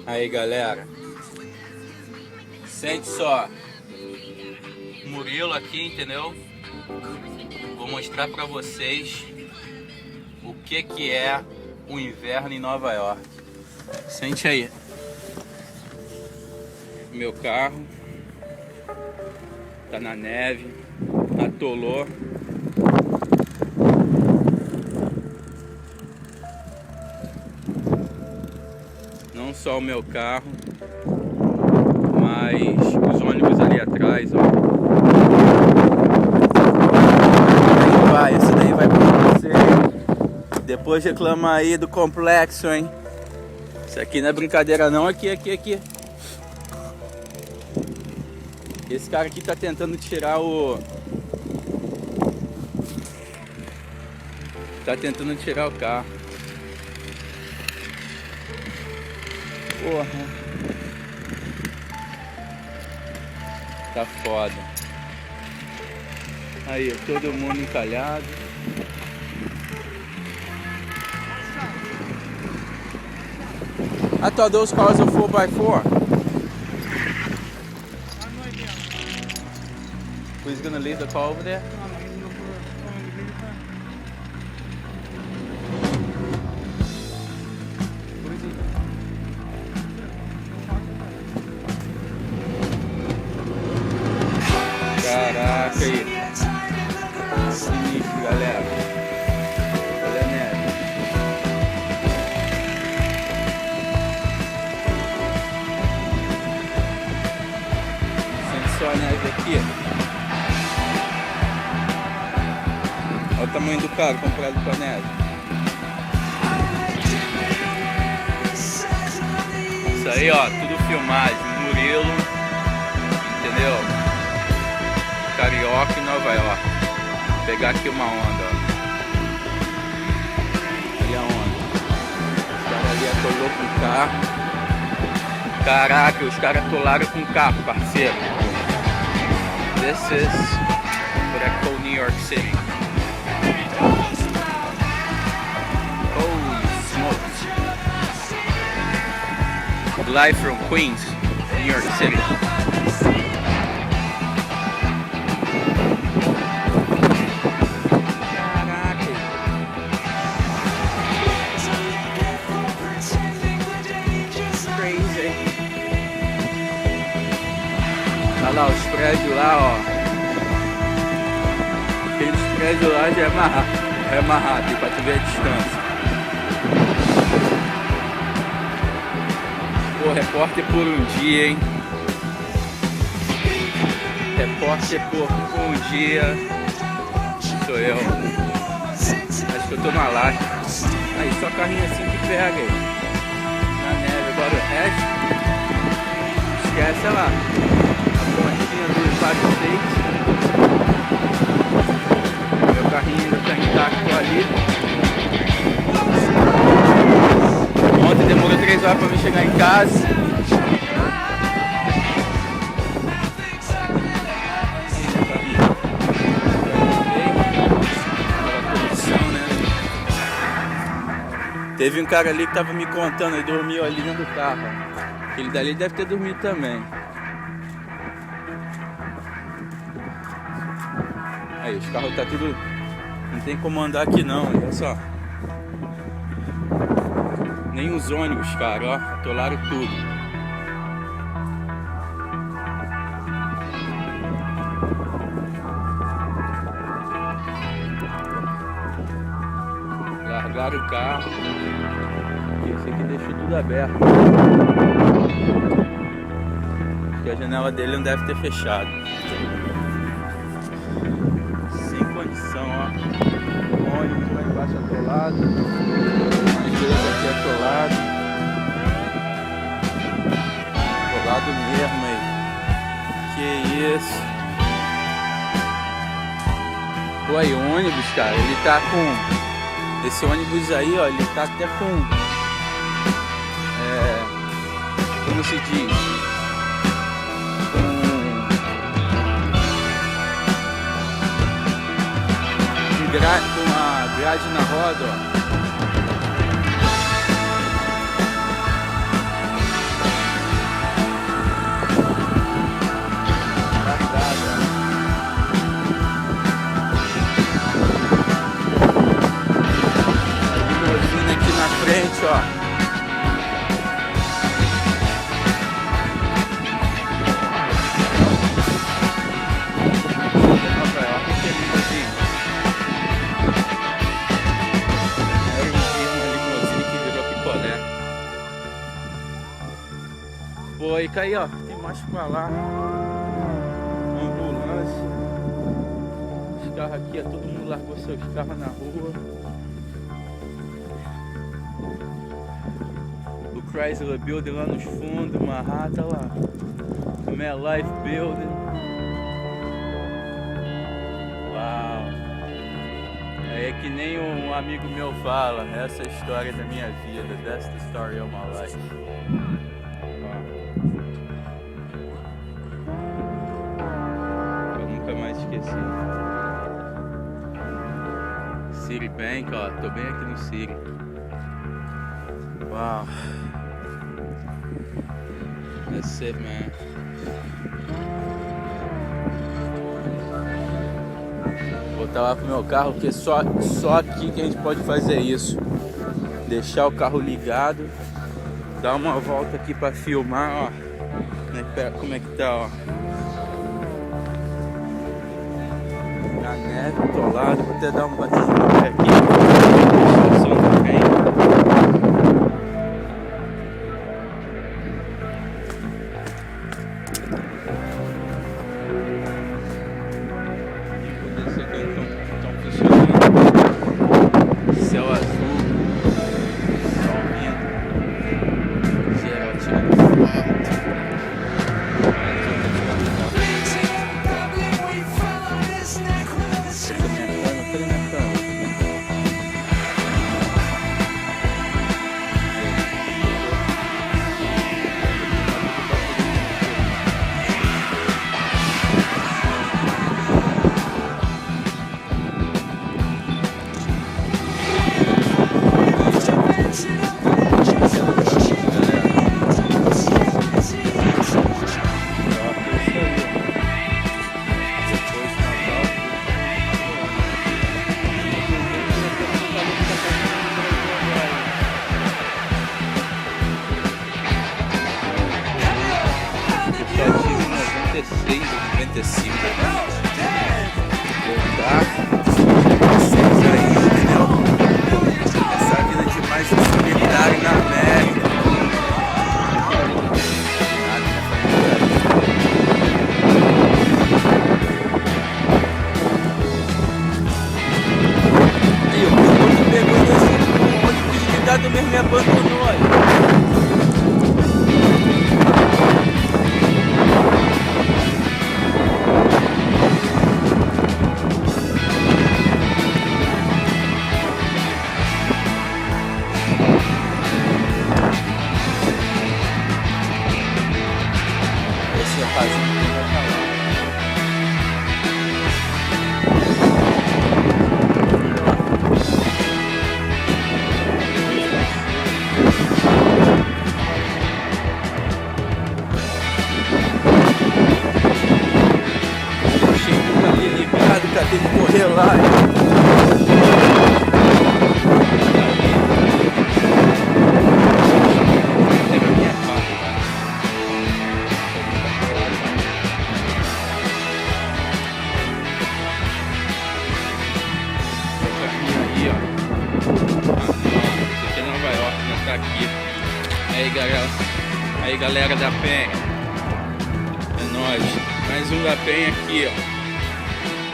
Aí, galera, sente só, Murilo aqui, entendeu? Vou mostrar pra vocês o que é o inverno em Nova York. Sente aí, meu carro tá na neve, atolou. Não só o meu carro, mas os ônibus ali atrás, ó. Esse daí vai pra você. Depois reclama aí do complexo, hein? Isso aqui não é brincadeira não, aqui. Esse cara aqui tá tentando tirar o... o carro. Porra. Tá foda. Aí, todo mundo encalhado. I thought those cars are 4x4. Who's gonna leave the car over there? Caraca aí. Sinistro, galera. Olha a neve. Sente só a neve aqui. Olha o tamanho do carro comprado com a neve. Isso aí, ó, tudo filmagem. Murilo, entendeu? Carioca em Nova York. Vou pegar aqui uma onda, ó. Olha a onda. Os caras ali atolou com o carro. Caraca, os caras atolaram com o carro, parceiro. This is what I call New York City. Holy smokes. Live from Queens, New York City. Olha lá os prédios lá, ó. Aqueles prédios lá já é mais rápido pra tu ver a distância. Pô, repórter por um dia, hein? Repórter por um dia. Sou eu. Acho que eu tô na laje. Aí, só carrinho assim que pega aí. Na neve, agora o resto. Esquece, olha lá. Pontinha do Empire State. Meu carrinho ainda tá intacto ali. Ontem demorou 3 horas pra mim chegar em casa. Teve um cara ali que tava me contando, ele dormiu ali dentro do carro. Aquele dali deve ter dormido também. Aí, os carros tá tudo... Não tem como andar aqui não, olha só. Nem os ônibus, cara, ó. Atolaram tudo. Largaram o carro. E esse aqui deixou tudo aberto. Porque a janela dele não deve ter fechado. Ó, o ônibus lá embaixo atolado, igreja aqui atolado, atolado mesmo aí, que isso. Pô, aí o ônibus, cara, ele tá com, esse ônibus aí, ó, ele tá até com, como se diz, com a grade na roda, ó. só. Nova York, que lindo. Era uma limusine que virou picolé. Pô, e aí, ó, tem mais pra lá. Ambulância. Os carros aqui, ó, todo mundo largou seus carros na rua. O Chrysler Building lá nos fundos, Manhattan lá. O MetLife Building. Uau! É que nem um amigo meu fala, essa é a história da minha vida. That's the story of my life. Eu nunca mais esqueci. Citibank, ó, tô bem aqui no City. Uau! That's it, man. Vou botar lá pro meu carro, porque só aqui que a gente pode fazer isso. Deixar o carro ligado, dar uma volta aqui pra filmar, ó. Como é que tá, ó. Na neve, atolado, vou até dar um batidinho no pé aqui. O som tá bem. Céu azul, sol lindo, geral tirando foto. Já tive 96, 95. Voltar. Vocês aí, entendeu? Essa vida de mais um solitário na América. E o piloto pegou nesse ônibus ligado mesmo me abandonou aí. Esse rapazinho que vai falar. Chegou ali ligado, cadê que correr lá? Aqui é Nova York, né? Tá aqui. Aí galera da Penha. É nóis. Mais um da Penha aqui, ó.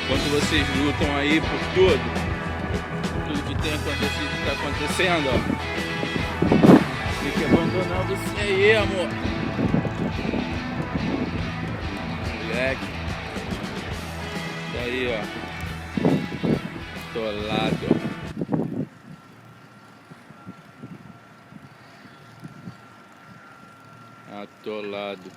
Enquanto vocês lutam aí por tudo que tem acontecido, que tá acontecendo, ó. Tem que abandonar você aí, amor. Moleque. Tá aí, ó. Atolado. Atolado.